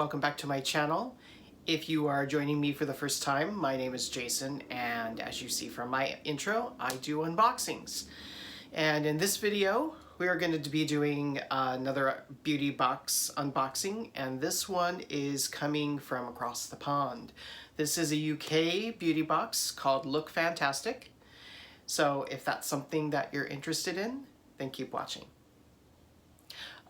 welcome back to my channel. If you are joining me for the first time, my name is Jason, and as you see from my intro, I do unboxings. And in this video, we are going to be doing another beauty box unboxing, and this one is coming from across the pond. This is a UK beauty box called LookFantastic. So if that's something that you're interested in, then keep watching.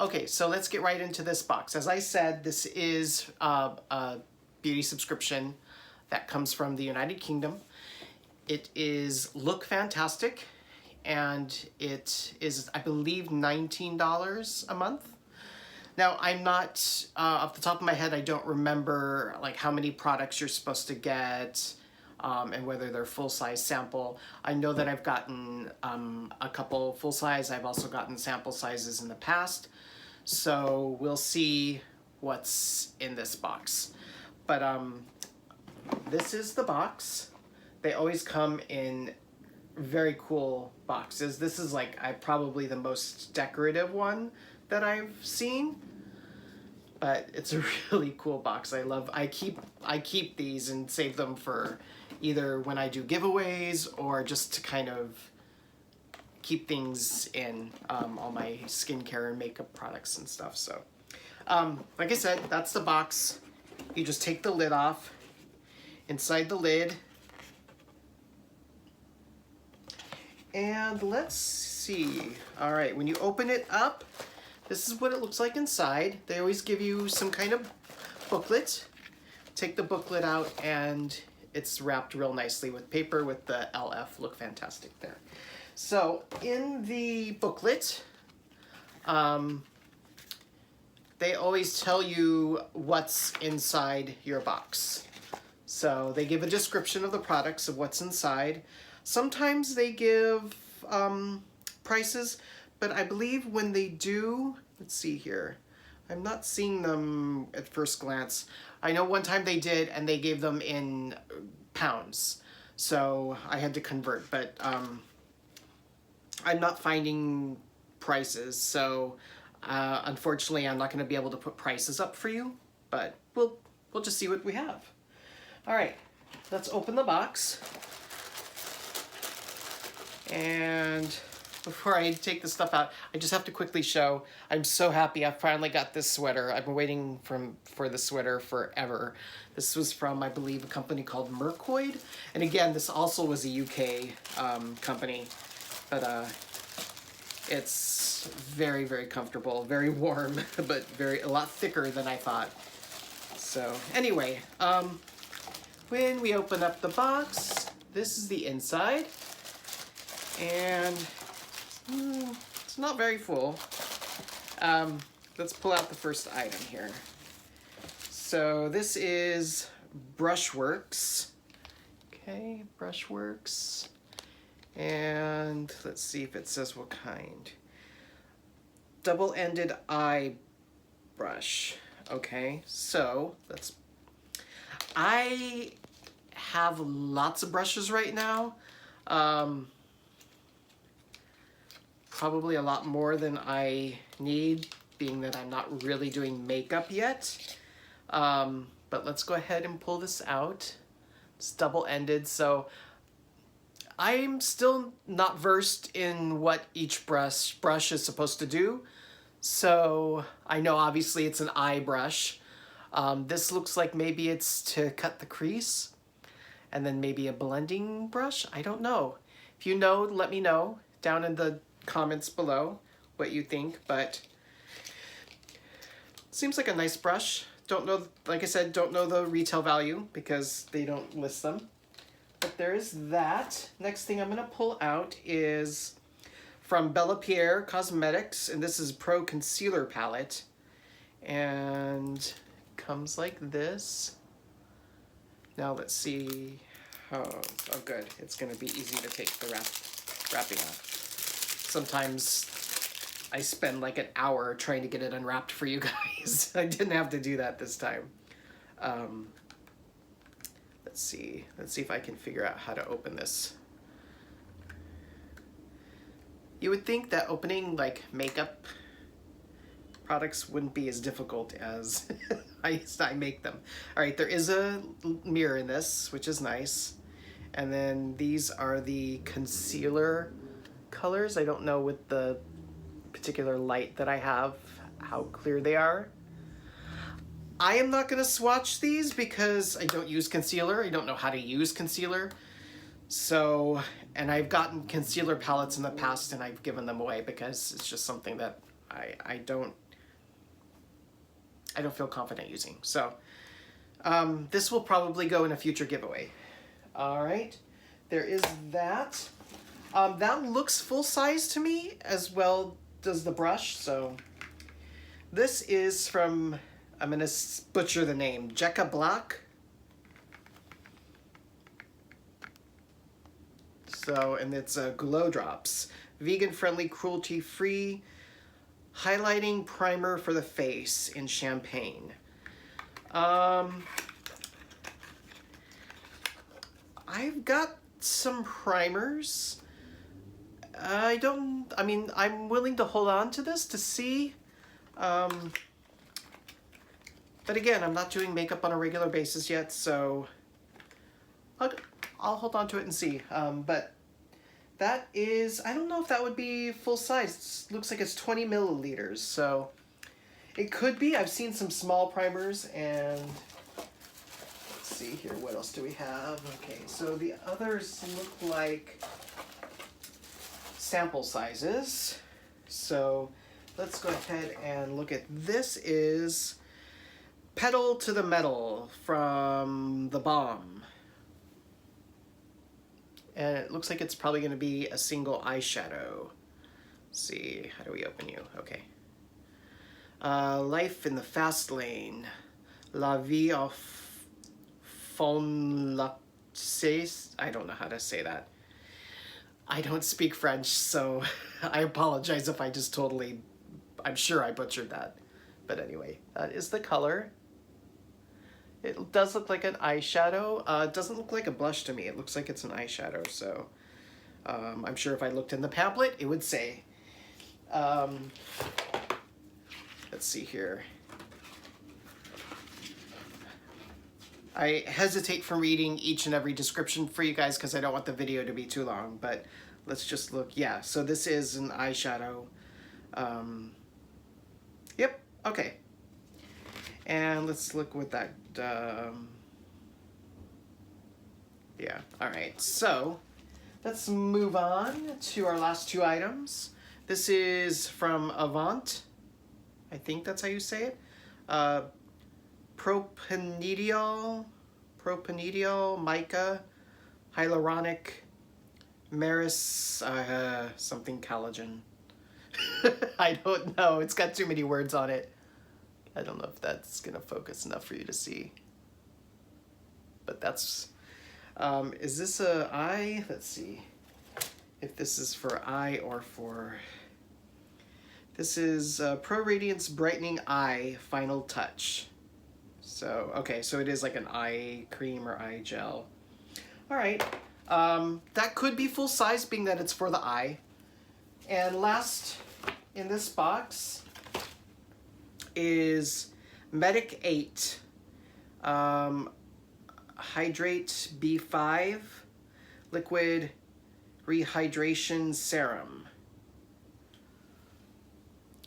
Okay, so let's get right into this box. As I said, this is a beauty subscription that comes from the United Kingdom. It is LookFantastic, and it is, I believe, $19 a month. Now, I'm not, off the top of my head, I don't remember like how many products you're supposed to get and whether they're full-size sample. I know that I've gotten a couple full-size. I've also gotten sample sizes in the past. So we'll see what's in this box. But this is the box. They always come in very cool boxes. This is like probably the most decorative one that I've seen. But it's a really cool box. I keep these and save them for either when I do giveaways or just to kind of keep things in all my skincare and makeup products and stuff. So like I said, that's the box. You just take the lid off. Inside the lid, and let's see. All right, when you open it up, this is what it looks like inside. They always give you some kind of booklet. Take the booklet out, and it's wrapped real nicely with paper with the LF LookFantastic there. So in the booklet, they always tell you what's inside your box. So they give a description of the products, of what's inside. Sometimes they give prices, but I believe when they do, let's see here, I'm not seeing them at first glance. I know one time they did, and they gave them in pounds, so I had to convert, but I'm not finding prices, so unfortunately I'm not going to be able to put prices up for you, but we'll just see what we have. All right, let's open the box. And before I take the stuff out, I just have to quickly show, I'm so happy I finally got this sweater. I've been waiting for the sweater forever. This was from, I believe, a company called Mercoid. And again, this also was a UK company, but it's very, very comfortable, very warm, but a lot thicker than I thought. So anyway, when we open up the box, this is the inside, and it's not very full. Let's pull out the first item here. So this is Brushworks. Okay, Brushworks. And let's see if it says what kind. Double-ended eye brush. Okay, so I have lots of brushes right now. Probably a lot more than I need, being that I'm not really doing makeup yet. But let's go ahead and pull this out. It's double-ended, so I'm still not versed in what each brush is supposed to do. So I know obviously it's an eye brush. This looks like maybe it's to cut the crease, and then maybe a blending brush. I don't know. If you know, let me know down in the comments below what you think, but seems like a nice brush. Don't know, like I said, don't know the retail value because they don't list them. But there is that. Next thing I'm gonna pull out is from Bella Pierre Cosmetics, and this is Pro Concealer Palette. And comes like this. Now let's see. Oh good. It's gonna be easy to take the wrapping off. Sometimes I spend like an hour trying to get it unwrapped for you guys. I didn't have to do that this time. Let's see if I can figure out how to open this. You would think that opening like makeup products wouldn't be as difficult as I make them. All right, there is a mirror in this, which is nice. And then these are the concealer colors. I don't know with the particular light that I have how clear they are. I am not going to swatch these because I don't use concealer. I don't know how to use concealer. So, and I've gotten concealer palettes in the past and I've given them away because it's just something that I don't feel confident using. So, this will probably go in a future giveaway. All right, there is that. That looks full size to me, as well does the brush. So, this is from, I'm gonna butcher the name, Jekka Black. So, and it's Glow Drops, vegan-friendly, cruelty-free, highlighting primer for the face in champagne. I've got some primers. I'm willing to hold on to this to see. But again, I'm not doing makeup on a regular basis yet, so I'll hold on to it and see. But that is, I don't know if that would be full size. It looks like it's 20 milliliters, so it could be. I've seen some small primers, and let's see here, what else do we have? Okay, so the others look like sample sizes. So let's go ahead and look at this. Is Pedal to the Metal from The Bomb. And it looks like it's probably going to be a single eyeshadow. Let's see, how do we open you? Okay. Life in the Fast Lane. La Vie of Fon Laxes. I don't know how to say that. I don't speak French, so I apologize if I just totally, I'm sure I butchered that. But anyway, that is the color. It does look like an eyeshadow. It doesn't look like a blush to me. It looks like it's an eyeshadow, so I'm sure if I looked in the pamphlet, it would say. Let's see here. I hesitate from reading each and every description for you guys because I don't want the video to be too long, but let's just look. Yeah, so this is an eyeshadow. Yep, okay. And let's look with that. Yeah, all right. So let's move on to our last two items. This is from Avant. I think that's how you say it. Propanediol mica hyaluronic maris something collagen. I don't know. It's got too many words on it. I don't know if that's gonna focus enough for you to see. But that's, is this a eye? Let's see if this is for eye or for, this is Pro Radiance Brightening Eye Final Touch. So, okay, so it is like an eye cream or eye gel. All right, that could be full size being that it's for the eye. And last in this box is Medic 8 Hydrate B5 Liquid Rehydration Serum.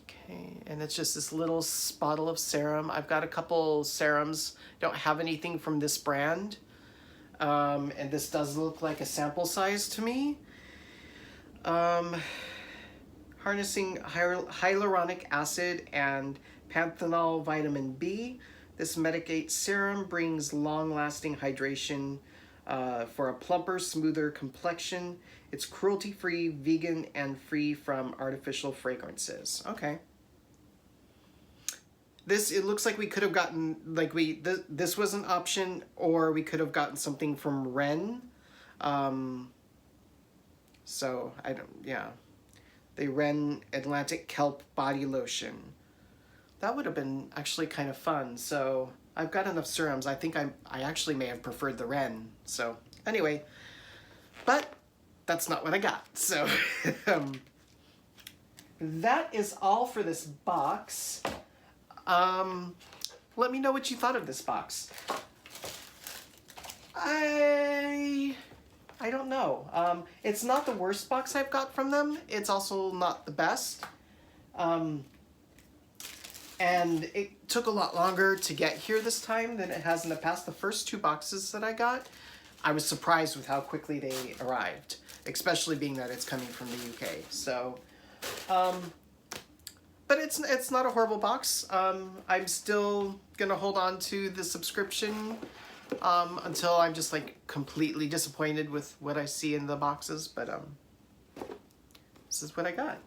Okay, and it's just this little bottle of serum. I've got a couple serums. Don't have anything from this brand. And this does look like a sample size to me. Harnessing hyaluronic acid and panthenol vitamin B, this Medic 8 serum brings long-lasting hydration for a plumper, smoother complexion. It's cruelty-free, vegan, and free from artificial fragrances. Okay. This, it looks like we could have gotten, like this was an option, or we could have gotten something from Ren. So, I don't, yeah. The Ren Atlantic Kelp Body Lotion. That would have been actually kind of fun. So I've got enough serums. I think I actually may have preferred the Ren. So anyway, but that's not what I got. So that is all for this box. let me know what you thought of this box. I don't know. It's not the worst box I've got from them. It's also not the best. And it took a lot longer to get here this time than it has in the past. The first 2 boxes that I got, I was surprised with how quickly they arrived, especially being that it's coming from the UK. So, but it's not a horrible box. I'm still gonna hold on to the subscription until I'm just like completely disappointed with what I see in the boxes. But this is what I got.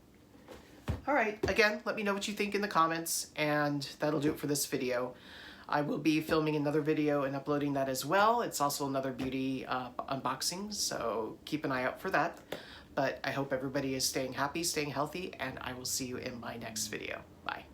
All right, again, let me know what you think in the comments, and that'll do it for this video. I will be filming another video and uploading that as well. It's also another beauty unboxing, so keep an eye out for that. But I hope everybody is staying happy, staying healthy, and I will see you in my next video. Bye.